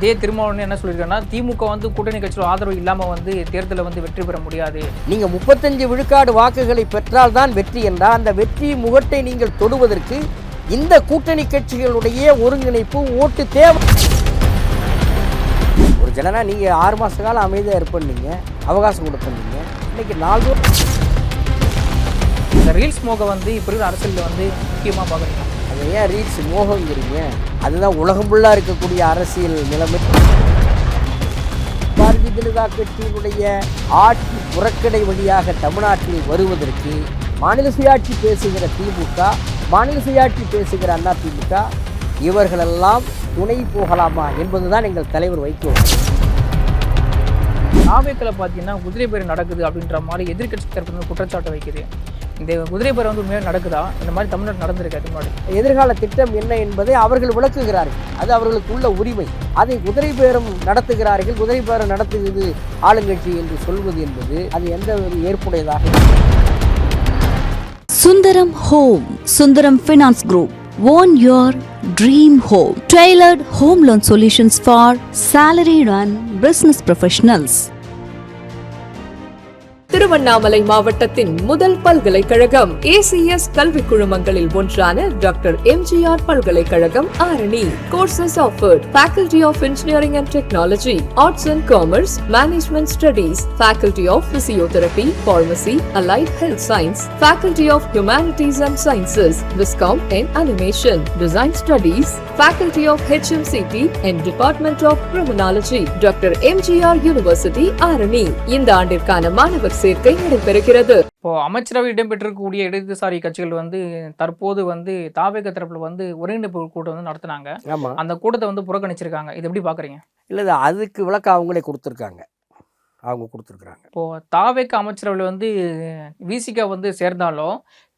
இதே திருமாவளவன் என்ன சொல்லியிருக்காருன்னா, திமுக வந்து கூட்டணி கட்சியில் ஆதரவு இல்லாமல் வந்து தேர்தலில் வந்து வெற்றி பெற முடியாது. நீங்கள் 35 விழுக்காடு வாக்குகளை பெற்றால் தான் வெற்றி என்றால் அந்த வெற்றி முகட்டை நீங்கள் தொடுவதற்கு இந்த கூட்டணி கட்சிகளுடைய ஒருங்கிணைப்பு ஓட்டு தேவை. ஒரு ஜனனா நீங்கள் 6 மாத காலம் அமைதியாக இருப்பீங்க, அவகாசம் கொடுப்பீங்க. இன்னைக்கு 4 இந்த ரீல்ஸ் மோகம் வந்து இப்போ இருக்கிற அரசியலில் வந்து முக்கியமாக பார்க்குறீங்க. அது ஏன் ரீல்ஸ் மோகங்கிறீங்க? அதுதான் உலகம் ஃபுல்லாக இருக்கக்கூடிய அரசியல் நிலைமை. பாரதிய ஜனதா கட்சியினுடைய ஆட்சி புறக்கடை வழியாக தமிழ்நாட்டில் வருவதற்கு மாநில சுயாட்சி பேசுகிற திமுக, மாநில சுயாட்சி பேசுகிற அதிமுக இவர்களெல்லாம் துணை போகலாமா என்பதுதான் எங்கள் தலைவர் வைகோ. தாவேக்கள் பார்த்தீங்கன்னா குதிரை பேர் நடக்குது அப்படின்ற மாதிரி எதிர்கட்சி தரப்பு குற்றச்சாட்டு வைக்குது. இந்த குதிரை பேர் வந்து உண்மையாக நடக்குதா? இந்த மாதிரி தமிழ்நாடு நடந்திருக்காது. முன்னாடி எதிர்கால திட்டம் என்ன என்பதை அவர்கள் விளக்குகிறார்கள். அது அவர்களுக்கு உள்ள உரிமை. அதை குதிரை பேரம் நடத்துகிறார்கள், குதிரை பேரம் நடத்துகிறது ஆளுங்கட்சி என்று சொல்வது என்பது அது எந்த ஒரு ஏற்புடையதாக? Sundaram Home, Sundaram Finance Group. Own your dream home. Tailored home loan solutions for salaried and business professionals. Tiruvannamalai மாவட்டத்தின் முதல் பல்கலைக்கழகம் ACS கல்வி குழுமங்களில் ஒன்றான டாக்டர் MGR பல்கலைக்கழகம் Arani. Courses offered: Faculty of Engineering and Technology, Arts and Commerce, Management Studies, Faculty of Physiotherapy, Pharmacy, Allied Health Science, Faculty of Humanities and Sciences, Viscom and Animation, Design Studies, Faculty of HMCT and Department of Criminology, Dr. MGR University Arani. இந்த ஆண்டிற்கான மாணவர் சேர்க்கை நடைபெறுகிறது. இப்போ அமைச்சரவை இடம்பெற்றிருக்கக்கூடிய இடதுசாரி கட்சிகள் வந்து தற்போது வந்து தாவேக தரப்புல வந்து ஒருங்கிணைப்பு கூட்டம் வந்து நடத்தினாங்க. அந்த கூட்டத்தை வந்து புறக்கணிச்சிருக்காங்க. இது எப்படி பாக்குறீங்க? இல்லை, அதுக்கு விளக்கம் அவங்களே கொடுத்துருக்காங்க. இப்போ தாவேக அமைச்சரவையில் வந்து விசிக வந்து சேர்ந்தாலும்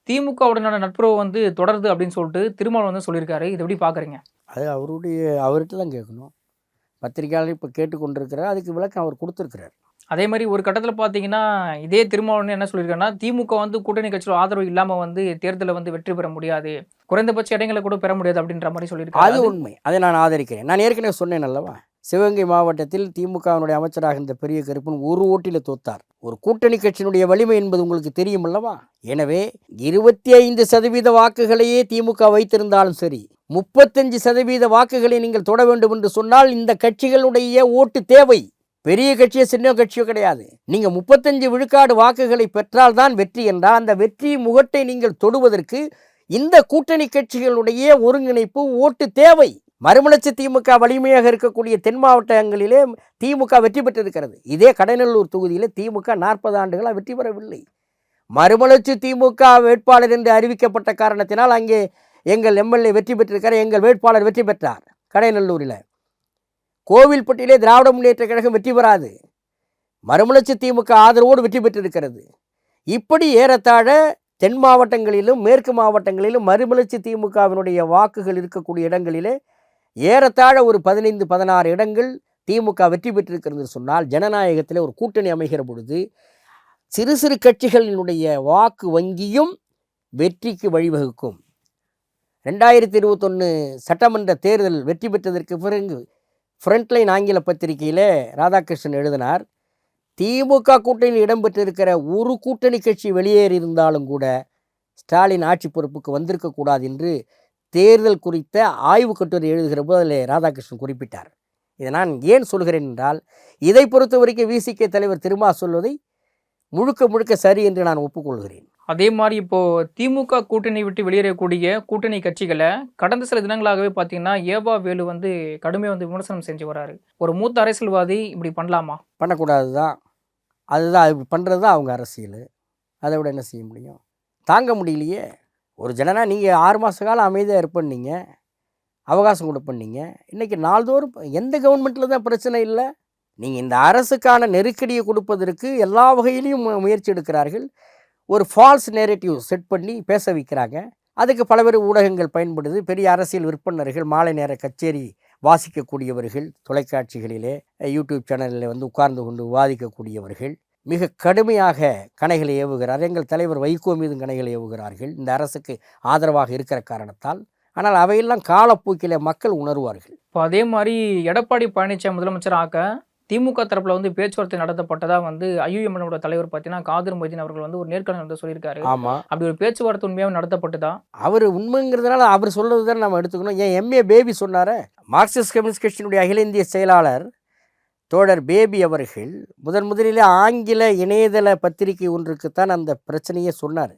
திமுகவுடனான நட்புறவு வந்து தொடருது அப்படின்னு சொல்லிட்டு திருமாவளவன் வந்து சொல்லியிருக்காரு. இது எப்படி பாக்குறீங்க? அது அவர்கிட்ட தான் கேட்கணும். பத்திரிகையாளர் இப்போ கேட்டுக்கொண்டிருக்கிறார், அதுக்கு விளக்கம் அவர் கொடுத்துருக்கிறார். அதே மாதிரி ஒரு கட்டத்தில் பார்த்தீங்கன்னா இதே திருமாவளவன் என்ன சொல்லியிருக்காருன்னா, திமுக வந்து கூட்டணி கட்சியில் ஆதரவு இல்லாமல் வந்து தேர்தலில் வந்து வெற்றி பெற முடியாது, குறைந்தபட்ச இடங்களை கூட பெற முடியாது அப்படின்ற மாதிரி சொல்லியிருக்காரு. அது உண்மை, அதை நான் ஆதரிக்கிறேன். நான் ஏற்கனவே சொன்னேன் அல்லவா, சிவகங்கை மாவட்டத்தில் திமுகவினுடைய அமைச்சராக இருந்த பெரிய கருப்பன் ஒரு ஓட்டில் தோத்தார். ஒரு கூட்டணி கட்சியினுடைய வலிமை என்பது உங்களுக்கு தெரியும் அல்லவா. எனவே 25% வாக்குகளையே திமுக வைத்திருந்தாலும் சரி, 35% வாக்குகளை நீங்கள் தொட வேண்டும் என்று சொன்னால் இந்த கட்சிகளுடைய ஓட்டு தேவை. பெரிய கட்சியோ சின்ன கட்சியோ கிடையாது. நீங்கள் 35 விழுக்காடு வாக்குகளை பெற்றால் தான் வெற்றி என்றால் அந்த வெற்றி முகட்டை நீங்கள் தொடுவதற்கு இந்த கூட்டணி கட்சிகளுடைய ஒருங்கிணைப்பு ஓட்டு தேவை. மறுமலர்ச்சி திமுக வலிமையாக இருக்கக்கூடிய தென் மாவட்டங்களிலே திமுக வெற்றி பெற்றிருக்கிறது. இதே கடைநல்லூர் தொகுதியில் திமுக 40 ஆண்டுகளாக வெற்றி பெறவில்லை. மறுமலர்ச்சி திமுக வேட்பாளர் என்று அறிவிக்கப்பட்ட காரணத்தினால் அங்கே எங்கள் எம்எல்ஏ வெற்றி பெற்றிருக்கிறார், எங்கள் வேட்பாளர் வெற்றி பெற்றார். கடைநல்லூரில் கோவில்பட்டியிலே திராவிட முன்னேற்ற கழகம் வெற்றி பெறாது, மறுமலர்ச்சி திமுக ஆதரவோடு வெற்றி பெற்றிருக்கிறது. இப்படி ஏறத்தாழ தென் மாவட்டங்களிலும் மேற்கு மாவட்டங்களிலும் மறுமலர்ச்சி திமுகவினுடைய வாக்குகள் இருக்கக்கூடிய இடங்களிலே ஏறத்தாழ ஒரு 15-16 இடங்கள் திமுக வெற்றி பெற்றிருக்கிறது சொன்னால், ஜனநாயகத்தில் ஒரு கூட்டணி அமைகிற பொழுது சிறு சிறு கட்சிகளினுடைய வாக்கு வங்கியும் வெற்றிக்கு வழிவகுக்கும். 2021 சட்டமன்ற தேர்தல் வெற்றி பெற்றதற்கு பிறகு ஃப்ரண்ட்லைன் ஆங்கில பத்திரிகையில் ராதாகிருஷ்ணன் எழுதினார், திமுக கூட்டணியில் இடம்பெற்றிருக்கிற ஒரு கூட்டணி கட்சி வெளியேறியிருந்தாலும் கூட ஸ்டாலின் ஆட்சி பொறுப்புக்கு வந்திருக்கக்கூடாது என்று தேர்தல் குறித்த ஆய்வு கட்டுரை எழுதுகிற போது அதில் ராதாகிருஷ்ணன் குறிப்பிட்டார். இதை நான் ஏன் சொல்கிறேன் என்றால், இதை பொறுத்த வரைக்கும் விசிக தலைவர் திருமா சொல்வதை முழுக்க சரி என்று நான் ஒப்புக்கொள்கிறேன். அதே மாதிரி இப்போது திமுக கூட்டணி விட்டு வெளியேறக்கூடிய கூட்டணி கட்சிகளை கடந்த சில தினங்களாகவே பார்த்தீங்கன்னா ஏவா வேலு வந்து கடுமையாக வந்து விமர்சனம் செஞ்சு வராரு. ஒரு மூத்த அரசியல்வாதி இப்படி பண்ணலாமா? பண்ணக்கூடாது தான். அதுதான் இப்படி பண்ணுறது தான் அவங்க அரசியல். அதை விட என்ன செய்ய முடியும்? தாங்க முடியலையே. ஒரு ஜனனா நீங்கள் 6 மாத காலம் அமைதியாக இருப்பீங்க, அவகாசம் கொடுப்பீங்க. இன்றைக்கி நாள்தோறும் எந்த கவர்மெண்ட்டில் தான் பிரச்சனை இல்லை. நீங்கள் இந்த அரசுக்கான நெருக்கடியை கொடுப்பதற்கு எல்லா வகையிலையும் முயற்சி எடுக்கிறார்கள். ஒரு ஃபால்ஸ் நேரேட்டிவ் செட் பண்ணி பேச வைக்கிறாங்க. அதுக்கு பலவேறு ஊடகங்கள் பயன்படுது. பெரிய அரசியல் விற்பனர்கள், மாலை நேர கச்சேரி வாசிக்கக்கூடியவர்கள், தொலைக்காட்சிகளிலே யூடியூப் சேனலில் வந்து உட்கார்ந்து கொண்டு விவாதிக்கக்கூடியவர்கள் மிக கடுமையாக கணைகளை ஏவுகிறார். எங்கள் தலைவர் வைகோ மீதும் கணைகளை ஏவுகிறார்கள். இந்த அரசுக்கு ஆதரவாக இருக்கிற காரணத்தால் ஆனால் அவையெல்லாம் காலப்போக்கில் மக்கள் உணர்வார்கள். இப்போ அதே மாதிரி எடப்பாடி பழனிசாமி முதலமைச்சர் ஆக்க திமுக தரப்புல வந்து பேச்சுவார்த்தை நடத்தப்பட்டதா வந்து ஐயுஎம்எனோட தலைவர் பார்த்தீங்கன்னா காதர் மொய்தீன் அவர்கள் வந்து ஒரு நேர்காணல் வந்து சொல்லியிருக்காரு. ஆமாம், அப்படி ஒரு பேச்சுவார்த்தை உண்மையாக நடத்தப்பட்டதா? அவர் உண்மைங்கிறதுனால அவர் சொல்கிறது தான் நம்ம எடுத்துக்கணும். ஏன் எம்ஏ பேபி சொன்னார, மார்க்சிஸ்ட் கம்யூனிஸ்ட் கட்சியினுடைய அகில இந்திய செயலாளர் தோழர் பேபி அவர்கள் முதலிலே ஆங்கில இணையதள பத்திரிகை ஒன்றுக்குத்தான் அந்த பிரச்சனையை சொன்னார்.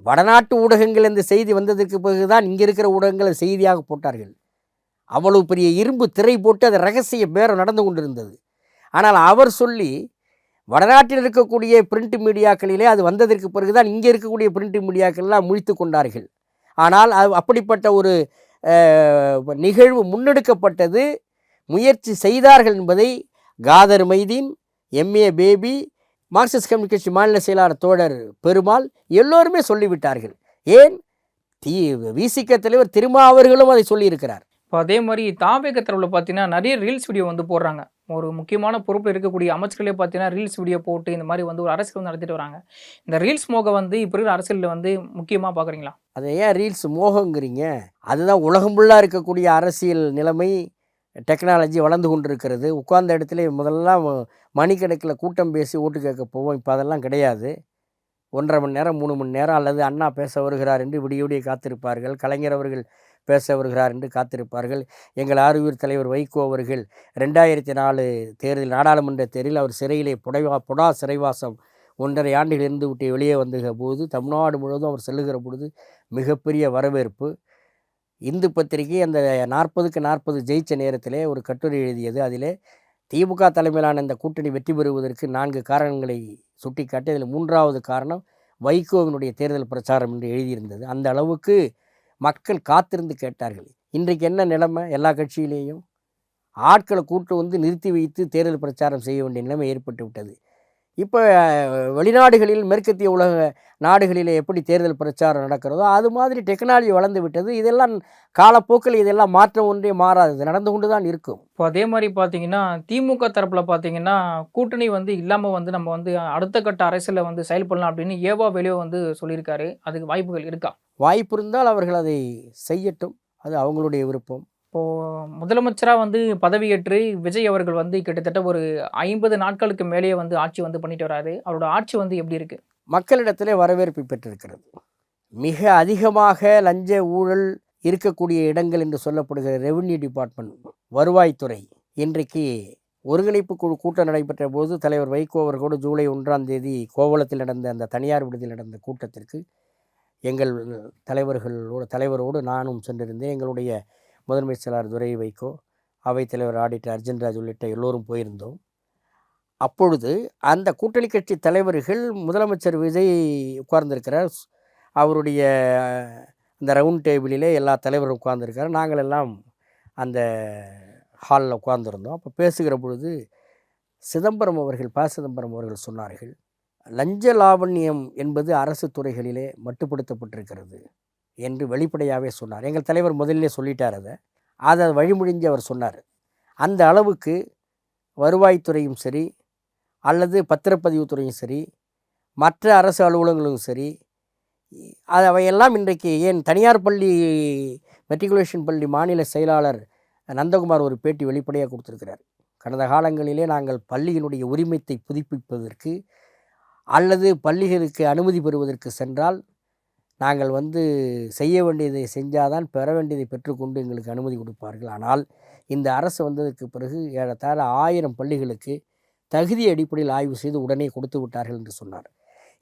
வடநாட்டு ஊடகங்கள் இந்த செய்தி வந்ததற்கு பிறகுதான் இங்கே இருக்கிற ஊடகங்கள் செய்தியாக போட்டார்கள். அவ்வளவு பெரிய இரும்பு திரை போட்டு அது ரகசிய பேரம் நடந்து கொண்டிருந்தது. ஆனால் அவர் சொல்லி வடநாட்டில் இருக்கக்கூடிய பிரிண்ட் மீடியாக்களிலே அது வந்ததற்கு பிறகுதான் இங்கே இருக்கக்கூடிய பிரிண்ட் மீடியாக்கள்லாம் முழித்து கொண்டார்கள். ஆனால் அப்படிப்பட்ட ஒரு நிகழ்வு முன்னெடுக்கப்பட்டது, முயற்சி செய்தார்கள் என்பதை Kader Mohideen, M A Baby, Marxist communist கட்சி மாநில செயலாளர் தோழர் பெருமாள் எல்லோருமே சொல்லிவிட்டார்கள். ஏன் விசிக தலைவர் திருமாவர்களும் அதை சொல்லியிருக்கிறார். இப்போ அதே மாதிரி தாவேக தரப்புல பார்த்தீங்கன்னா நிறைய ரீல்ஸ் வீடியோ வந்து போடுறாங்க. ஒரு முக்கியமான பொறுப்பில் இருக்கக்கூடிய அமைச்சர்களே பார்த்தீங்கன்னா ரீல்ஸ் வீடியோ போட்டு இந்த மாதிரி வந்து ஒரு அரசியல் வந்து நடத்திட்டு வராங்க. இந்த ரீல்ஸ் மோகம் வந்து இப்போ இருக்கிற அரசியலில் வந்து முக்கியமாக பார்க்குறீங்களா? அதை ஏன் ரீல்ஸ் மோகங்கிறீங்க? அதுதான் உலகம் ஃபுல்லாக இருக்கக்கூடிய அரசியல் நிலைமை. டெக்னாலஜி வளர்ந்து கொண்டிருக்கிறது. உட்கார்ந்த இடத்துல முதல்லாம் மணிக்கணக்கில் கூட்டம் பேசி ஓட்டு கேட்க போவோம். இப்போ அதெல்லாம் கிடையாது. 1.5 மணி நேரம் 3 மணி நேரம் அல்லது அண்ணா பேச வருகிறார் என்று விடிய காத்திருப்பார்கள். கலைஞர் அவர்கள் பேச வருகிறார் என்று காத்திருப்பார்கள். எங்கள் ஆர்வீர் தலைவர் வைகோ அவர்கள் 2004 தேர்தல் நாடாளுமன்ற தேர்தலில் அவர் சிறையிலே புடா சிறைவாசம் 1.5 ஆண்டுகள் இருந்து விட்டு வெளியே வந்த போது தமிழ்நாடு முழுவதும் அவர் செல்லுகிற பொழுது மிகப்பெரிய வரவேற்பு. இந்து பத்திரிகை அந்த 40க்கு 40 ஜெயிச்ச நேரத்திலே ஒரு கட்டுரை எழுதியது. அதிலே திமுக தலைமையிலான இந்த கூட்டணி வெற்றி பெறுவதற்கு 4 காரணங்களை சுட்டிக்காட்டி அதில் 3வது காரணம் வைகோவினுடைய தேர்தல் பிரச்சாரம் என்று எழுதியிருந்தது. அந்த அளவுக்கு மக்கள் காத்திருந்து கேட்டார்கள். இன்றைக்கு என்ன நிலைமை? எல்லா கட்சியிலேயும் ஆட்களை கூட்டு வந்து நிறுத்தி வைத்து தேர்தல் பிரச்சாரம் செய்ய வேண்டிய நிலைமை ஏற்பட்டு விட்டது. இப்போ வெளிநாடுகளில் மேற்கத்திய உலக நாடுகளில் எப்படி தேர்தல் பிரச்சாரம் நடக்கிறதோ அது மாதிரி டெக்னாலஜி வளர்ந்து விட்டது. இதெல்லாம் காலப்போக்கில் இதெல்லாம் மாற்றம் ஒன்றே மாறாது, நடந்து கொண்டு தான் இருக்கும். இப்போ அதே மாதிரி பார்த்தீங்கன்னா திமுக தரப்பில் பார்த்தீங்கன்னா கூட்டணி வந்து இல்லாமல் வந்து நம்ம வந்து அடுத்த கட்ட அரசியலில் வந்து செயல்படலாம் அப்படின்னு ஏவா வேலுவ வந்து சொல்லியிருக்காரு. அதுக்கு வாய்ப்புகள் இருக்கா? வாய்ப்பு இருந்தால் அவர்கள் அதை செய்யட்டும், அது அவங்களுடைய விருப்பம். இப்போது முதலமைச்சராக வந்து பதவியேற்று விஜய் அவர்கள் வந்து கிட்டத்தட்ட ஒரு 50 நாட்களுக்கு மேலேயே வந்து ஆட்சி வந்து பண்ணிட்டு வராரு. அவரோட ஆட்சி வந்து எப்படி இருக்குது? மக்களிடத்திலே வரவேற்பு பெற்றிருக்கிறது. மிக அதிகமாக லஞ்ச ஊழல் இருக்கக்கூடிய இடங்கள் என்று சொல்லப்படுகிற ரெவென்யூ டிபார்ட்மெண்ட், வருவாய்த்துறை, இன்றைக்கு ஒருங்கிணைப்பு குழு கூட்டம் நடைபெற்ற போது தலைவர் வைகோ அவர்களோடு ஜூலை 1ஆம் தேதி கோவளத்தில் நடந்த அந்த தனியார் விடுதியில் நடந்த கூட்டத்திற்கு எங்கள் தலைவரோடு நானும் சென்றிருந்தேன். எங்களுடைய முதன்மை செயலாளர் துரை வைகோ, அவைத்தலைவர் ஆடிட்டர் அர்ஜுன்ராஜ் உள்ளிட்ட எல்லோரும் போயிருந்தோம். அப்பொழுது அந்த கூட்டணி கட்சி தலைவர்கள், முதலமைச்சர் விஜய் உட்கார்ந்திருக்கிறார், அவருடைய அந்த ரவுண்ட் டேபிளிலே எல்லா தலைவரும் உட்கார்ந்துருக்காரு. நாங்கள் எல்லாம் அந்த ஹாலில் உட்கார்ந்துருந்தோம். அப்போ பேசுகிற பொழுது சிதம்பரம் அவர்கள் சொன்னார்கள், லஞ்ச லாவண்யம் என்பது அரசு துறைகளிலே மட்டுப்படுத்தப்பட்டிருக்கிறது என்று வெளிப்படையாகவே சொன்னார். எங்கள் தலைவர் முதலிலே சொல்லிட்டார். அதை வழிமொழிஞ்சு அவர் சொன்னார். அந்த அளவுக்கு வருவாய்த்துறையும் சரி அல்லது பத்திரப்பதிவுத்துறையும் சரி மற்ற அரசு அலுவலகங்களும் சரி அவையெல்லாம் இன்றைக்கு ஏன் தனியார் பள்ளி மெட்ரிகுலேஷன் பள்ளி மாநில செயலாளர் நந்தகுமார் ஒரு பேட்டி வெளிப்படையாக கொடுத்துருக்கிறார். கடந்த காலங்களிலே நாங்கள் பள்ளியினுடைய உரிமத்தை புதுப்பிப்பதற்கு அல்லது பள்ளிகளுக்கு அனுமதி பெறுவதற்கு சென்றால் நாங்கள் செய்ய வேண்டியதை செஞ்சாதான் பெற வேண்டியதை பெற்றுக்கொண்டு எங்களுக்கு அனுமதி கொடுப்பார்கள். ஆனால் இந்த அரசு வந்ததற்கு பிறகு ஏறத்தாழ 1000 பள்ளிகளுக்கு தகுதி அடிப்படையில் ஆய்வு செய்து உடனே கொடுத்து விட்டார்கள் என்று சொன்னார்.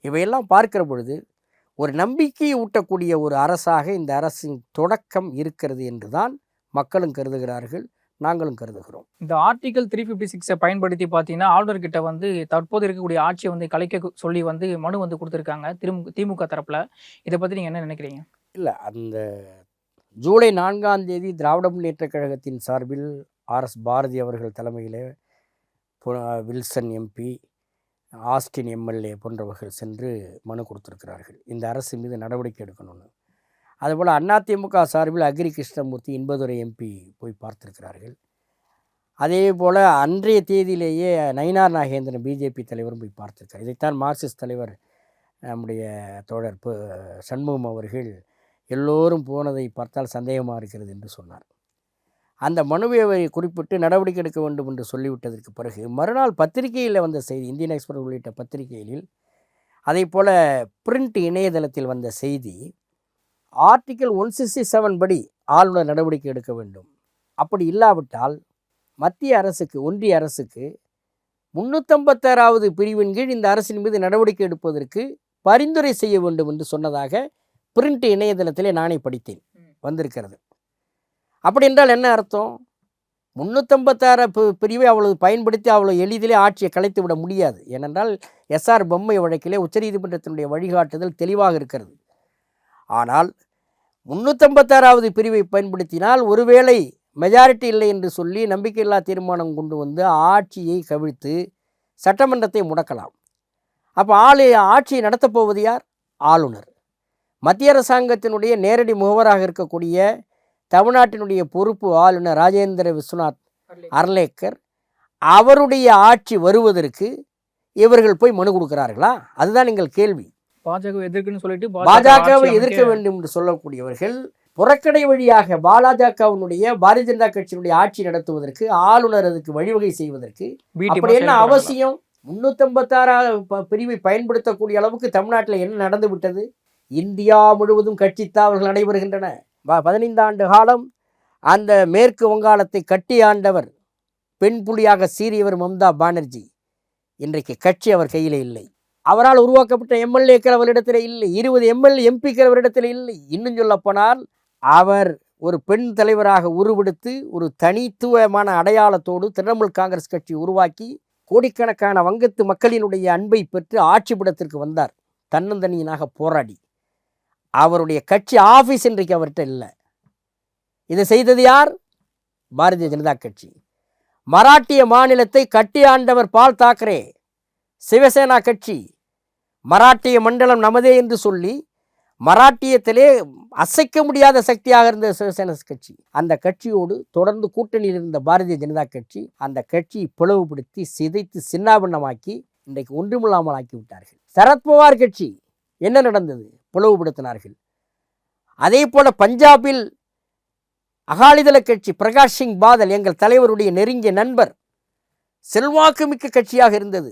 இவையெல்லாம் பார்க்கிற பொழுது ஒரு நம்பிக்கையை ஊட்டக்கூடிய ஒரு அரசாக இந்த அரசின் தொடக்கம் இருக்கிறது என்று தான் மக்களும் கருதுகிறார்கள், நாங்களும் கருதுகிறோம். இந்த ஆர்டிகல் 356 பயன்படுத்தி பார்த்தீங்கன்னா ஆளுநர்கிட்ட வந்து தற்போது இருக்கக்கூடிய ஆட்சியை வந்து கலைக்க சொல்லி வந்து மனு வந்து கொடுத்துருக்காங்க திமுக தரப்பில். இதை பற்றி நீங்கள் என்ன நினைக்கிறீங்க? இல்லை, அந்த ஜூலை 4ஆம் தேதி திராவிட முன்னேற்றக் கழகத்தின் சார்பில் RS பாரதி அவர்கள் தலைமையிலே வில்சன் MP, ஆஸ்டின் MLA போன்றவர்கள் சென்று மனு கொடுத்துருக்கிறார்கள் இந்த அரசு மீது நடவடிக்கை எடுக்கணும்னு. அதுபோல் அதிமுக சார்பில் அக்ரி கிருஷ்ணமூர்த்தி, இன்பதுரை MP போய் பார்த்துருக்கிறார்கள். அதே போல் அன்றைய தேதியிலேயே நயினார் நாகேந்திரன் BJP தலைவரும் போய் பார்த்துருக்கார். இதைத்தான் மார்க்சிஸ்ட் தலைவர் நம்முடைய தோழர் சண்முகம் அவர்கள் எல்லோரும் போனதை பார்த்தால் சந்தேகமாக இருக்கிறது என்று சொன்னார். அந்த மனுவை குறிப்பிட்டு நடவடிக்கை எடுக்க வேண்டும் என்று சொல்லிவிட்டதற்கு பிறகு மறுநாள் பத்திரிகையில் வந்த செய்தி, இந்தியன் எக்ஸ்பிரஸ் உள்ளிட்ட பத்திரிகைகளில், அதே போல் பிரிண்ட் இணையதளத்தில் வந்த செய்தி, ஆர்டிக்கிள் 167 படி ஆளுநர் நடவடிக்கை எடுக்க வேண்டும், அப்படி இல்லாவிட்டால் மத்திய அரசுக்கு, ஒன்றிய அரசுக்கு 356வது பிரிவின் கீழ் இந்த அரசின் மீது நடவடிக்கை எடுப்பதற்கு பரிந்துரை செய்ய வேண்டும் என்று சொன்னதாக பிரிண்ட் இணையதளத்திலே நானே படித்தேன், வந்திருக்கிறது. அப்படி என்றால் என்ன அர்த்தம்? 356 பிரிவை அவ்வளவு பயன்படுத்தி அவ்வளவு எளிதிலே ஆட்சியை கலைத்து விட முடியாது. ஏனென்றால் எஸ்ஆர் பொம்மை வழக்கிலே உச்சநீதிமன்றத்தினுடைய வழிகாட்டுதல் தெளிவாக இருக்கிறது. ஆனால் 356வது பிரிவை பயன்படுத்தினால் ஒருவேளை மெஜாரிட்டி இல்லை என்று சொல்லி நம்பிக்கையில்லா தீர்மானம் கொண்டு வந்து ஆட்சியை கவிழ்த்து சட்டமன்றத்தை முடக்கலாம். அப்போ ஆட்சியை நடத்தப்போவது யார்? ஆளுநர். மத்திய அரசாங்கத்தினுடைய நேரடி முகவராக இருக்கக்கூடிய தமிழ்நாட்டினுடைய பொறுப்பு ஆளுநர் ராஜேந்திர விஸ்வநாத் அர்லேக்கர், அவருடைய ஆட்சி வருவதற்கு இவர்கள் போய் மனு கொடுக்கிறார்களா? அதுதான் எங்கள் கேள்வி. பாஜக எதிர்க்குன்னு சொல்லிட்டு பாஜகவை எதிர்க்க வேண்டும் என்று சொல்லக்கூடியவர்கள் புறக்கடை வழியாக பாஜகவினுடைய பாரதிய ஜனதா கட்சியினுடைய ஆட்சி நடத்துவதற்கு ஆளுநர் அதுக்கு வழிவகை செய்வதற்கு அப்படி என்ன அவசியம்? 356 பிரிவை பயன்படுத்தக்கூடிய அளவுக்கு தமிழ்நாட்டில் என்ன நடந்து விட்டது? இந்தியா முழுவதும் கட்சி தாவல்கள் நடைபெறுகின்றன. 15 ஆண்டு காலம் அந்த மேற்கு வங்காளத்தை கட்டி ஆண்டவர், பெண் புலியாக சீறியவர் மம்தா பானர்ஜி. இன்றைக்கு கட்சி அவர் கையில் இல்லை. அவரால் உருவாக்கப்பட்ட எம்எல்ஏக்கள் அவரிடத்தில் இல்லை. 20 எம்பிக்கள் அவரிடத்தில் இல்லை. இன்னும் சொல்லப்போனால் அவர் ஒரு பெண் தலைவராக உருவெடுத்து ஒரு தனித்துவமான அடையாளத்தோடு திரிணாமுல் காங்கிரஸ் கட்சி உருவாக்கி கோடிக்கணக்கான வங்கத்து மக்களினுடைய அன்பை பெற்று ஆட்சிப்பிடத்திற்கு வந்தார், தன்னந்தனியனாக போராடி. அவருடைய கட்சி ஆஃபீஸ் இன்றைக்கு அவர்கிட்ட இல்லை. இதை செய்தது யார்? பாரதிய ஜனதா கட்சி. மராட்டிய மாநிலத்தை கட்டி ஆண்டவர் பால் தாக்கரே, சிவசேனா கட்சி. மராட்டிய மண்டலம் நமதே என்று சொல்லி மராட்டியத்திலே அசைக்க முடியாத சக்தியாக இருந்த சிவசேனா கட்சி. அந்த கட்சியோடு தொடர்ந்து கூட்டணியில் இருந்த பாரதிய ஜனதா கட்சி அந்த கட்சியை பிளவுபடுத்தி சிதைத்து சின்னாபின்னமாக்கி இன்றைக்கு ஒன்றுமில்லாமல் ஆக்கிவிட்டார்கள். சரத்பவார் கட்சி என்ன நடந்தது? பிளவுபடுத்தினார்கள். அதே போல பஞ்சாபில் அகாலிதள கட்சி, பிரகாஷ் சிங் பாதல் எங்கள் தலைவருடைய நெருங்கிய நண்பர், செல்வாக்கு மிக்க கட்சியாக இருந்தது.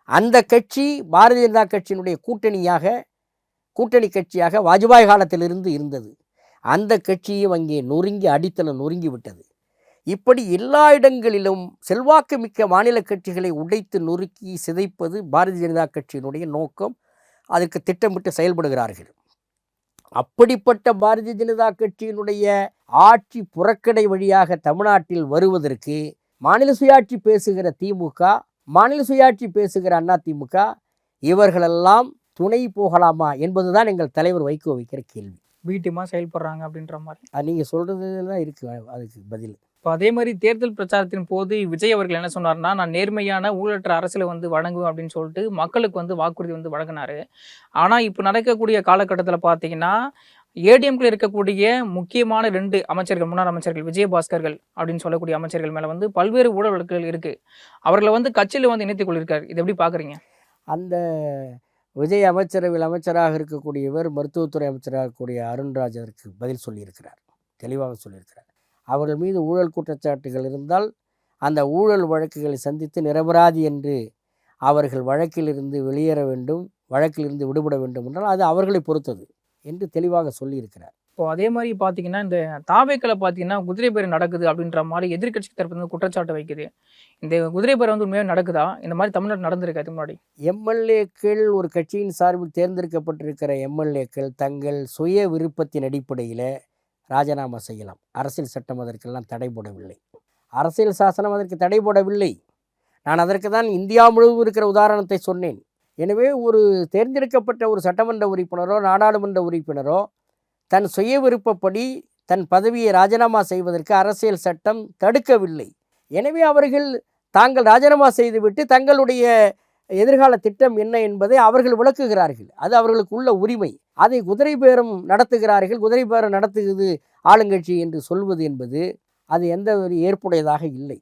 அந்த கட்சி பாரதிய ஜனதா கட்சியினுடைய கூட்டணி கட்சியாக வாஜ்பாய் காலத்திலிருந்து இருந்தது. அந்த கட்சியும் அங்கே நொறுங்கி அடித்தளம் நொறுங்கி விட்டது. இப்படி எல்லா இடங்களிலும் செல்வாக்கு மிக்க மாநில கட்சிகளை உடைத்து நொறுக்கி சிதைப்பது பாரதிய ஜனதா கட்சியினுடைய நோக்கம். அதற்கு திட்டமிட்டு செயல்படுகிறார்கள். அப்படிப்பட்ட பாரதிய ஜனதா கட்சியினுடைய ஆட்சி புறக்கடை வழியாக தமிழ்நாட்டில் வருவதற்கு மாநில சுயாட்சி பேசுகிற திமுக, மாநில சுயாட்சி பேசுகிற அதிமுக, இவர்களெல்லாம் துணை போகலாமா என்பதுதான் எங்கள் தலைவர் வைகோ வைக்கிற கேள்வி. வீட்டுமா செயல்படுறாங்க அப்படின்ற மாதிரி நீங்கள் சொல்கிறது தான் இருக்குது அதுக்கு பதில். இப்போ அதே மாதிரி தேர்தல் பிரச்சாரத்தின் போது விஜய் அவர்கள் என்ன சொன்னார்னா, நான் நேர்மையான ஊழலற்ற அரசியலை வழங்குவேன் அப்படின்னு சொல்லிட்டு மக்களுக்கு வாக்குறுதி வழங்கினார். ஆனால் இப்போ நடக்கக்கூடிய காலகட்டத்தில் பார்த்தீங்கன்னா ஏடிஎம்கில் இருக்கக்கூடிய முக்கியமான 2 அமைச்சர்கள், முன்னாள் அமைச்சர்கள், விஜயபாஸ்கர்கள் அப்படின்னு சொல்லக்கூடிய அமைச்சர்கள் மேலே பல்வேறு ஊழல் வழக்குகள் இருக்குது. அவர்களை கட்சியில் இணைத்துக் கொள்ளிருக்கார். இது எப்படி பார்க்குறீங்க? அந்த விஜய் அமைச்சரவையில் அமைச்சராக இருக்கக்கூடியவர் மருத்துவத்துறை அமைச்சராக இருக்கக்கூடிய அருண்ராஜ் அதற்கு பதில் சொல்லியிருக்கிறார், தெளிவாக சொல்லியிருக்கிறார். அவர்கள் மீது ஊழல் குற்றச்சாட்டுகள் இருந்தால் அந்த ஊழல் வழக்குகளை சந்தித்து நிரபராதி என்று அவர்கள் வழக்கிலிருந்து வெளியேற வேண்டும், வழக்கிலிருந்து விடுபட வேண்டும் என்றால் அது அவர்களை பொறுத்தது என்று தெளிவாக சொல்லியிருக்கிறார். இப்போ அதே மாதிரி பார்த்தீங்கன்னா இந்த தாவேக்களை பார்த்தீங்கன்னா குதிரை பேர் நடக்குது அப்படின்ற மாதிரி எதிர்கட்சி தரப்பு குற்றச்சாட்டு வைக்குது. இந்த குதிரை பேர் உண்மையாக நடக்குதா? இந்த மாதிரி தமிழ்நாடு நடந்திருக்கு அதுக்கு முன்னாடி? எம்எல்ஏக்கள், ஒரு கட்சியின் சார்பில் தேர்ந்தெடுக்கப்பட்டிருக்கிற எம்எல்ஏக்கள் தங்கள் சுய விருப்பத்தின் அடிப்படையில் ராஜினாமா செய்யலாம். அரசியல் சட்டம் அதற்கெல்லாம் தடை போடவில்லை, அரசியல் சாசனம் அதற்கு தடை போடவில்லை. நான் அதற்கு தான் இந்தியா முழுவதும் இருக்கிற உதாரணத்தை சொன்னேன். எனவே ஒரு தேர்ந்தெடுக்கப்பட்ட ஒரு சட்டமன்ற உறுப்பினரோ நாடாளுமன்ற உறுப்பினரோ தன் சுய விருப்பப்படி தன் பதவியை ராஜினாமா செய்வதற்கு அரசியல் சட்டம் தடுக்கவில்லை. எனவே அவர்கள் தாங்கள் ராஜினாமா செய்துவிட்டு தங்களுடைய எதிர்கால திட்டம் என்ன என்பதை அவர்கள் விளக்குகிறார்கள். அது அவர்களுக்கு உள்ள உரிமை. அதை குதிரை பேரம் நடத்துகிறார்கள், குதிரை பேரம் நடத்துகிறது ஆளுங்கட்சி என்று சொல்வது என்பது அது எந்த ஒரு ஏற்புடையதாக இல்லை.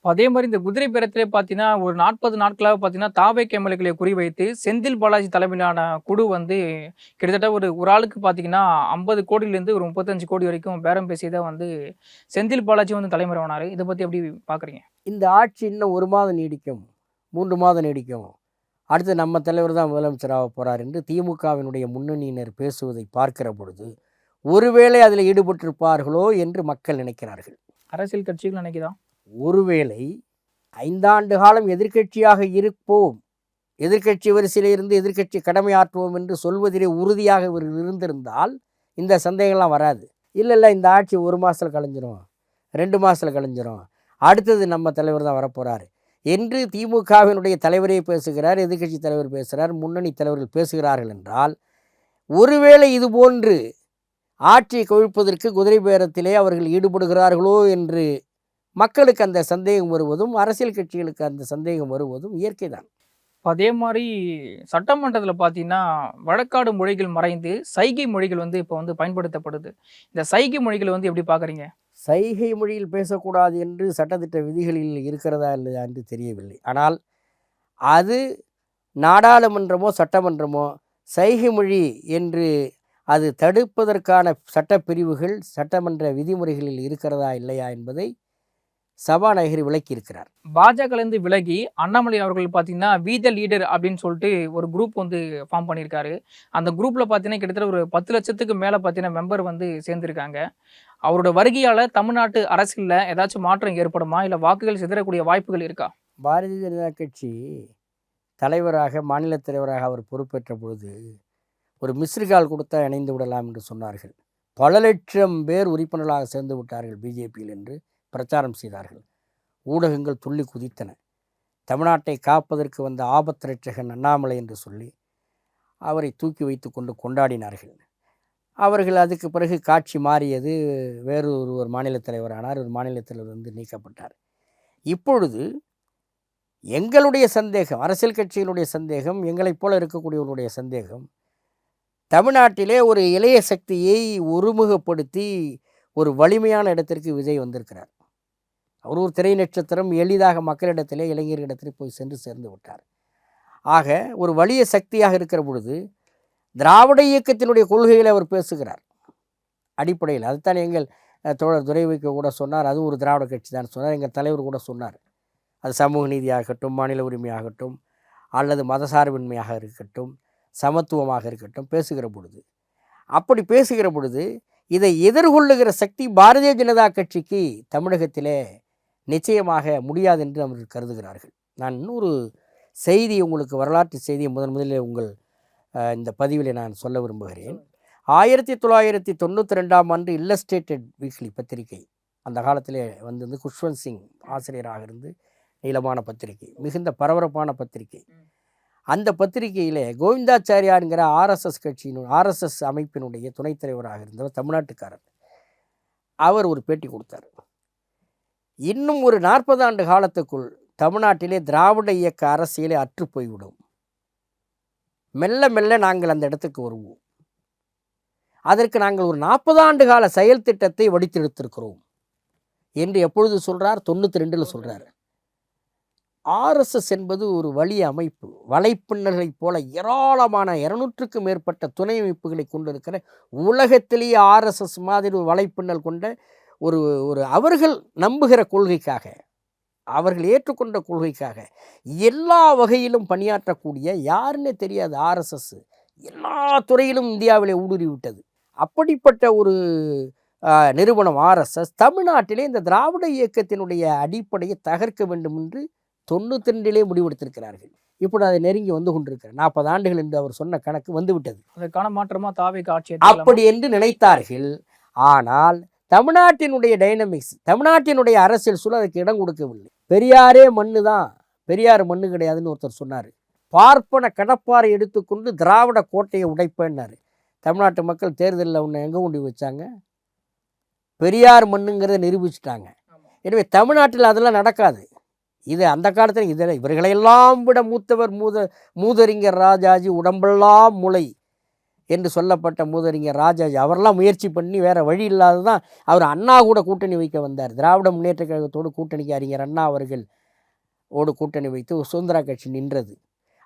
அதே மாதிரி இந்த குதிரை பேரத்திலே பார்த்தீங்கன்னா, ஒரு 40 நாட்களாக பார்த்தீங்கன்னா, தாவேக் எம்எல்ஏக்களை குறிவைத்து செந்தில் பாலாஜி தலைமையிலான குழு வந்து கிட்டத்தட்ட ஒரு ஒரு ஆளுக்கு பார்த்தீங்கன்னா, 50 கோடியிலேருந்து ஒரு 35 கோடி வரைக்கும் பேரம் பேசி தான் வந்து செந்தில் பாலாஜி வந்து தலைமறைவானாரு. இத பத்தி எப்படி பார்க்குறீங்க? இந்த ஆட்சி இன்னும் 1 மாதம் நீடிக்கும், 3 மாதம் நீடிக்கும். அடுத்து நம்ம தலைவர் தான் முதலமைச்சராக போகிறார் என்று திமுகவினுடைய முன்னணியினர் பேசுவதை பார்க்கிற பொழுது, ஒருவேளை அதில் ஈடுபட்டிருப்பார்களோ என்று மக்கள் நினைக்கிறார்கள். அரசியல் கட்சிகள் நினைக்குதா? ஒருவேளை 5 ஆண்டு காலம் எதிர்க்கட்சியாக இருப்போம், எதிர்க்கட்சி வரிசையில் இருந்து எதிர்க்கட்சி கடமையாற்றுவோம் என்று சொல்வதிலே உறுதியாக இவர்கள் இருந்திருந்தால் இந்த சந்தேகம்லாம் வராது. இல்லை இந்த ஆட்சி 1 மாதத்தில் கலைஞ்சிரும், 2 மாதத்தில் கலைஞ்சிரும், அடுத்தது நம்ம தலைவர் தான் வரப்போகிறார் என்று திமுகவினுடைய தலைவரே பேசுகிறார், எதிர்க்கட்சி தலைவர் பேசுகிறார், முன்னணி தலைவர்கள் பேசுகிறார்கள் என்றால், ஒருவேளை இது போன்று ஆட்சியை கவிழ்ப்பதற்கு குதிரை பேரத்திலே அவர்கள் ஈடுபடுகிறார்களோ என்று மக்களுக்கு அந்த சந்தேகம் வருவதும், அரசியல் கட்சிகளுக்கு அந்த சந்தேகம் வருவதும் இயற்கை தான். அதே மாரி சட்டமன்றத்தில பார்த்தீங்கன்னா, வழக்காடு மொழிகள் மறைந்து சைகை மொழிகள் வந்து இப்போ வந்து பயன்படுத்தப்படுது. இந்த சைகை மொழிகள வந்து எப்படி பார்க்குறீங்க? சைகை மொழியில் பேசக்கூடாது என்று சட்டத்திட்ட விதிகளில் இருக்கிறதா இல்லையா என்று தெரியவில்லை. ஆனால் அது நாடாளுமன்றமோ சட்டமன்றமோ சைகை மொழி என்று அது தடுப்பதற்கான சட்டப்பிரிவுகள் சட்டமன்ற விதிமுறைகளில் இருக்கிறதா இல்லையா என்பதை சபாநாயகர் விளக்கியிருக்கிறார். பாஜகலேருந்து விலகி அண்ணாமலை அவர்கள் பார்த்தீங்கன்னா, வி த லீடர் அப்படின்னு சொல்லிட்டு ஒரு குரூப் வந்து ஃபார்ம் பண்ணியிருக்காரு. அந்த குரூப்பில் பார்த்தீங்கன்னா, கிட்டத்தட்ட ஒரு 10 லட்சத்துக்கு மேலே பார்த்தீங்கன்னா மெம்பர் வந்து சேர்ந்திருக்காங்க. அவரோட வருகையால் தமிழ்நாட்டு அரசியலில் ஏதாச்சும் மாற்றம் ஏற்படுமா? இல்லை வாக்குகள் சிதறக்கூடிய வாய்ப்புகள் இருக்கா? பாரதிய ஜனதா கட்சி தலைவராக, மாநில தலைவராக அவர் பொறுப்பேற்ற பொழுது ஒரு மிஸ்டு கால் கொடுத்தா இணைந்து விடலாம் என்று சொன்னார்கள். பல லட்சம் பேர் உறுப்பினர்களாக சேர்ந்து விட்டார்கள் பிஜேபியில் என்று பிரச்சாரம் செய்தார்கள். ஊடகங்கள் துள்ளி குதித்தன. தமிழ்நாட்டை காப்பதற்கு வந்த ஆபத்து ரட்சகன் அண்ணாமலை என்று சொல்லி அவரை தூக்கி வைத்து கொண்டு கொண்டாடினார்கள். அவர்கள் அதுக்கு பிறகு காட்சி மாறியது, வேறு ஒரு மாநில தலைவரானார், ஒரு மாநில தலைவர் வந்து நீக்கப்பட்டார். இப்பொழுது எங்களுடைய சந்தேகம், அரசியல் கட்சிகளுடைய சந்தேகம், எங்களைப் போல இருக்கக்கூடியவர்களுடைய சந்தேகம், தமிழ்நாட்டிலே ஒரு இளைய சக்தியை ஒருமுகப்படுத்தி ஒரு வலிமையான இடத்திற்கு விஜய் வந்திருக்கிறார். அவர் ஒரு திரை நட்சத்திரம், எளிதாக மக்களிடத்திலே இளைஞர்களிடத்திலே போய் சென்று சேர்ந்து விட்டார். ஆக ஒரு வலிய சக்தியாக இருக்கிற பொழுது திராவிட இயக்கத்தினுடைய கொள்கைகளை அவர் பேசுகிறார். அடிப்படையில் அதுதான் எங்கள் தோழர் துரைவைக்கு கூட சொன்னார், அது ஒரு திராவிட கட்சி தான் சொன்னார். எங்கள் தலைவர் கூட சொன்னார், அது சமூக நீதியாகட்டும், மாநில உரிமையாகட்டும், அல்லது மதசார்பின்மையாக இருக்கட்டும், சமத்துவமாக இருக்கட்டும், பேசுகிற பொழுது, அப்படி பேசுகிற பொழுது இதை எதிர்கொள்ளுகிற சக்தி பாரதிய ஜனதா கட்சிக்கு தமிழகத்திலே நிச்சயமாக முடியாது என்று அவர்கள் கருதுகிறார்கள். நான் இன்னொரு செய்தி, உங்களுக்கு வரலாற்று செய்தியை முதலில் உங்கள் இந்த பதிவில் நான் சொல்ல விரும்புகிறேன். 1992ஆம் ஆண்டு இல்லஸ்ட்ரேட்டட் வீக்லி பத்திரிகை, அந்த காலத்திலே வந்து குஷ்வந்த் சிங் ஆசிரியராக இருந்து நீளமான பத்திரிகை, மிகுந்த பரபரப்பான பத்திரிகை. அந்த பத்திரிகையில் கோவிந்தாச்சாரியாருங்கிற ஆர்எஸ்எஸ் அமைப்பினுடைய துணைத் தலைவராக இருந்தவர், தமிழ்நாட்டுக்காரர், அவர் ஒரு பேட்டி கொடுத்தார். இன்னும் ஒரு 40 ஆண்டு காலத்துக்குள் தமிழ்நாட்டிலே திராவிட இயக்க அரசியலே அற்று போய்விடும், மெல்ல மெல்ல நாங்கள் அந்த இடத்துக்கு வருவோம், அதற்கு நாங்கள் ஒரு 40 ஆண்டு கால செயல் திட்டத்தை வடித்தெடுத்திருக்கிறோம் என்று எப்பொழுது சொல்கிறார்? 92ல் சொல்கிறார். ஆர்எஸ்எஸ் என்பது ஒரு வலிய அமைப்பு, வலைப்பின்னல்களைப் போல ஏராளமான 200க்கும் மேற்பட்ட துணை அமைப்புகளை கொண்டிருக்கிற, உலகத்திலேயே ஆர்எஸ்எஸ் மாதிரி ஒரு வலைப்பின்னல் கொண்ட ஒரு அவர்கள் நம்புகிற கொள்கைக்காக, அவர்கள் ஏற்றுக்கொண்ட கொள்கைக்காக எல்லா வகையிலும் பணியாற்றக்கூடிய, யாருன்னே தெரியாது ஆர்எஸ்எஸ் எல்லா துறையிலும் இந்தியாவிலே ஊடுருவி விட்டது. அப்படிப்பட்ட ஒரு நிறுவனம் ஆர்எஸ்எஸ் தமிழ்நாட்டிலே இந்த திராவிட இயக்கத்தினுடைய அடிப்படையை தகர்க்க வேண்டும் என்று 92லே முடிவெடுத்திருக்கிறார்கள். இப்படி அதை நெருங்கி வந்து கொண்டிருக்கிறார். 40 ஆண்டுகள் என்று அவர் சொன்ன கணக்கு வந்துவிட்டது. அதற்கான மாற்றமா தாவேக ஆட்சி அப்படி என்று நினைத்தார்கள். ஆனால் தமிழ்நாட்டினுடைய டைனமிக்ஸ், தமிழ்நாட்டினுடைய அரசியல் சூழல் அதுக்கு இடம் கொடுக்கவில்லை. பெரியாரே மண்ணு தான், பெரியார் மண்ணு கிடையாதுன்னு ஒருத்தர் சொன்னார். பார்ப்பன கடப்பாறை எடுத்துக்கொண்டு திராவிட கோட்டையை உடைப்பேன்னாரு. தமிழ்நாட்டு மக்கள் தேர்தலில் ஒன்று எங்கே கொண்டு வச்சாங்க? பெரியார் மண்ணுங்கிறத நிரூபிச்சுட்டாங்க. எனவே தமிழ்நாட்டில் அதெல்லாம் நடக்காது. இது அந்த காலத்தில் இதில் இவர்களையெல்லாம் விட மூத்தவர் மூதறிஞர் ராஜாஜி உடம்பெல்லாம் முளை என்று சொல்லப்பட்ட மூதறிஞர் ராஜாஜி அவரெல்லாம் முயற்சி பண்ணி வேறு வழி இல்லாது தான் அவர் அண்ணா கூட கூட்டணி வைக்க வந்தார். திராவிட முன்னேற்ற கழகத்தோடு கூட்டணிக்கு அறிஞர் அண்ணா அவர்கள் கூட்டணி வைத்து சுதந்திரா கட்சி நின்றது.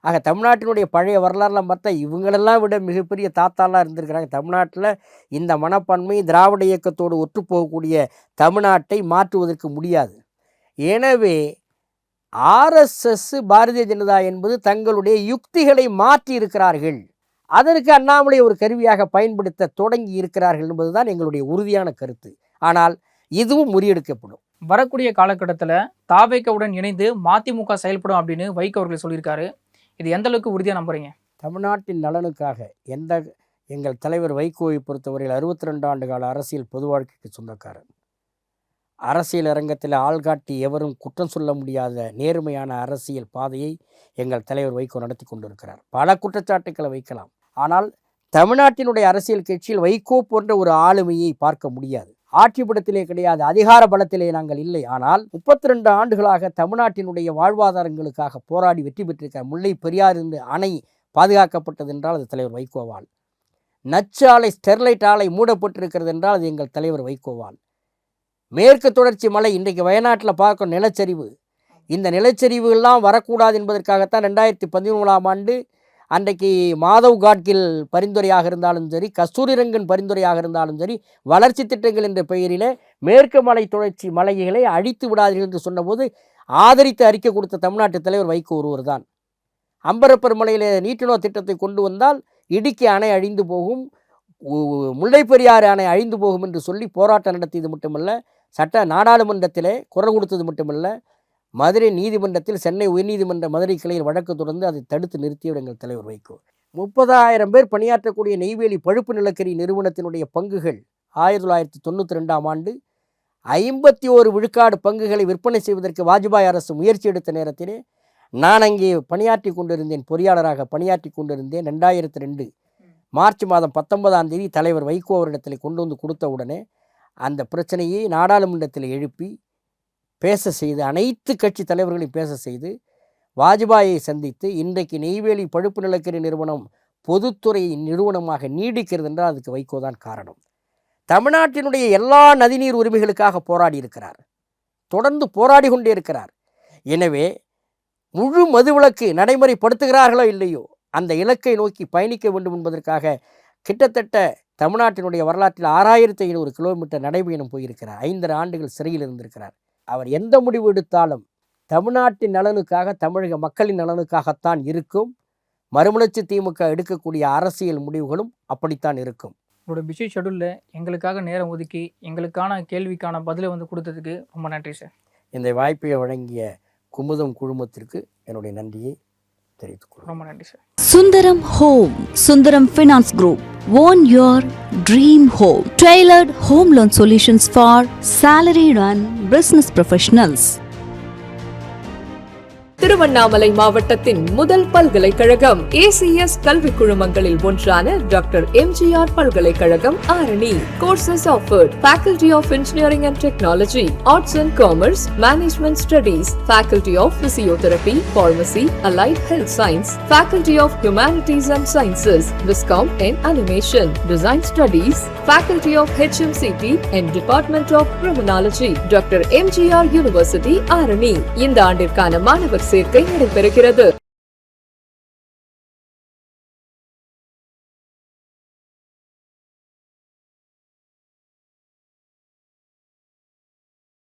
ஆக தமிழ்நாட்டினுடைய பழைய வரலாறுலாம் பார்த்தா இவங்களெல்லாம் விட மிகப்பெரிய தாத்தாலாம் இருந்திருக்கிறாங்க. தமிழ்நாட்டில் இந்த மனப்பான்மை திராவிட இயக்கத்தோடு ஒற்றுப்போகக்கூடிய தமிழ்நாட்டை மாற்றுவதற்கு முடியாது. எனவே ஆர்எஸ்எஸ் பாரதிய ஜனதா என்பது தங்களுடைய யுக்திகளை மாற்றி இருக்கிறார்கள். அதற்கு அண்ணாமலை ஒரு கருவியாக பயன்படுத்த தொடங்கி இருக்கிறார்கள் என்பதுதான் எங்களுடைய உறுதியான கருத்து. ஆனால் இதுவும் முறியடிக்கப்படும். வரக்கூடிய காலகட்டத்தில் தாவேக்காவுடன் இணைந்து மதிமுக செயல்படும் அப்படின்னு வைகோ அவர்கள் சொல்லியிருக்காரு. இது எந்த அளவுக்கு உறுதியாக நம்புறீங்க? தமிழ்நாட்டின் நலனுக்காக எங்கள் தலைவர் வைகோவை பொறுத்தவரையில் 62 ஆண்டு கால அரசியல் பொது வாழ்க்கைக்கு சொந்தக்காரர். அரசியல் அரங்கத்தில் ஆள்காட்டி எவரும் குற்றம் சொல்ல முடியாத நேர்மையான அரசியல் பாதையை எங்கள் தலைவர் வைகோ நடத்தி கொண்டிருக்கிறார். பல குற்றச்சாட்டுக்களை வைக்கலாம். ஆனால் தமிழ்நாட்டினுடைய அரசியல் கட்சியில் வைகோ போன்ற ஒரு ஆளுமையை பார்க்க முடியாது. ஆட்சி பலத்திலே கிடையாது, அதிகார பலத்திலே நாங்கள் இல்லை. ஆனால் 32 ஆண்டுகளாக தமிழ்நாட்டினுடைய வாழ்வாதாரங்களுக்காக போராடி வெற்றி பெற்றிருக்க முல்லை பெரியார் இருந்து அணை பாதுகாக்கப்பட்டது என்றால் அது தலைவர் வைகோவால். நச்சு ஆலை ஸ்டெர்லைட் ஆலை மூடப்பட்டிருக்கிறது என்றால் அது எங்கள் தலைவர் வைகோவால். மேற்கு தொடர்ச்சி மலை இன்றைக்கு வயநாட்டில் பார்க்கும் நிலச்சரிவு, இந்த நிலச்சரிவுகள்லாம் வரக்கூடாது என்பதற்காகத்தான் 2013ஆம் ஆண்டு அன்றைக்கு மாதவ் காட்கில் பரிந்துரையாக இருந்தாலும் சரி, கஸ்தூரிரங்கன் பரிந்துரையாக இருந்தாலும் சரி, வளர்ச்சி திட்டங்கள் என்ற பெயரில் மேற்கு மலை தொடர்ச்சி மலைகளை அழித்து விடாதீர்கள் என்று சொன்னபோது ஆதரித்து அறிக்கை கொடுத்த தமிழ்நாட்டு தலைவர் வைகோ ஒருவர் தான். அம்பரப்பர் மலையில் நீட்டுணோ திட்டத்தை கொண்டு வந்தால் இடுக்கி அணை அழிந்து போகும், முல்லை பெரியாறு அணை அழிந்து போகும் என்று சொல்லி போராட்டம் நடத்தியது மட்டுமல்ல, நாடாளுமன்றத்திலே குரல் கொடுத்தது மட்டுமல்ல, மதுரை நீதிமன்றத்தில் சென்னை உயர்நீதிமன்ற மதுரை கிளையில் வழக்கு தொடர்ந்து அதை தடுத்து நிறுத்தியவர் எங்கள் தலைவர் வைகோ. 30,000 பேர் பணியாற்றக்கூடிய நெய்வேலி பழுப்பு நிலக்கரி நிறுவனத்தினுடைய பங்குகள் 1992ஆம் ஆண்டு 51 விழுக்காடு பங்குகளை விற்பனை செய்வதற்கு வாஜ்பாய் அரசு முயற்சி எடுத்த நேரத்திலே நான் அங்கே பணியாற்றி கொண்டிருந்தேன், பொறியாளராக பணியாற்றி கொண்டிருந்தேன். 2002 மார்ச் மாதம் 19ஆம் தேதி தலைவர் வைகோ அவரிடத்தில் கொண்டு வந்து கொடுத்த உடனே அந்த பிரச்சனையை நாடாளுமன்றத்தில் எழுப்பி பேச செய்து, அனைத்து கட்சி தலைவர்களையும் பேச செய்து, வாஜ்பாயை சந்தித்து இன்றைக்கு நெய்வேலி பழுப்பு நிலக்கரி நிறுவனம் பொதுத்துறை நிறுவனமாக நீடிக்கிறது என்றால் அதுக்கு வைகோ தான் காரணம். தமிழ்நாட்டினுடைய எல்லா நதிநீர் உரிமைகளுக்காக போராடி இருக்கிறார், தொடர்ந்து போராடி கொண்டே இருக்கிறார். எனவே முழு மதுவிலக்கு நடைமுறைப்படுத்துகிறார்களோ இல்லையோ அந்த இலக்கை நோக்கி பயணிக்க வேண்டும் என்பதற்காக கிட்டத்தட்ட தமிழ்நாட்டினுடைய வரலாற்றில் 6500 கிலோமீட்டர் நடைபயணம் போயிருக்கிறார். 5 ஆண்டுகள் சிறையில் இருந்திருக்கிறார். அவர் எந்த முடிவு எடுத்தாலும் தமிழ்நாட்டின் நலனுக்காக, தமிழக மக்களின் நலனுக்காகத்தான் இருக்கும். மறுமலர்ச்சி திமுக எடுக்கக்கூடிய அரசியல் முடிவுகளும் அப்படித்தான் இருக்கும். உங்களோட பிஸி ஷெடியூலில் எங்களுக்காக நேரம் ஒதுக்கி எங்களுக்கான கேள்விக்கான பதிலை கொடுத்ததுக்கு ரொம்ப நன்றி சார். இந்த வாய்ப்பை வழங்கிய குமுதம் குழுமத்திற்கு என்னுடைய நன்றியை தெரிவித்துக் கொள்கிறேன். ரொம்ப நன்றி sir. Sundaram Home, Sundaram Finance Group. Own your dream home. Tailored home loan solutions for salaried and business professionals. Tiruvannamalai மாவட்டத்தின் முதல் பல்கலைக்கழகம் ஏசிஎஸ் கல்வி குழுமங்களில் ஒன்றான டாக்டர் எம்ஜிஆர் பல்கலைக்கழகம் Arani. Courses offered: Faculty of Engineering and Technology, Arts and Commerce, Management Studies, Faculty of Physiotherapy, Pharmacy, Allied Health Science, Faculty of Humanities and Sciences, Viscom and Animation, Design Studies, Faculty of HMCT and Department of Criminology, doctor MGR university Arani. இந்த ஆண்டிற்கான மாணவர் சேர்க்கை நடைபெறுகிறது.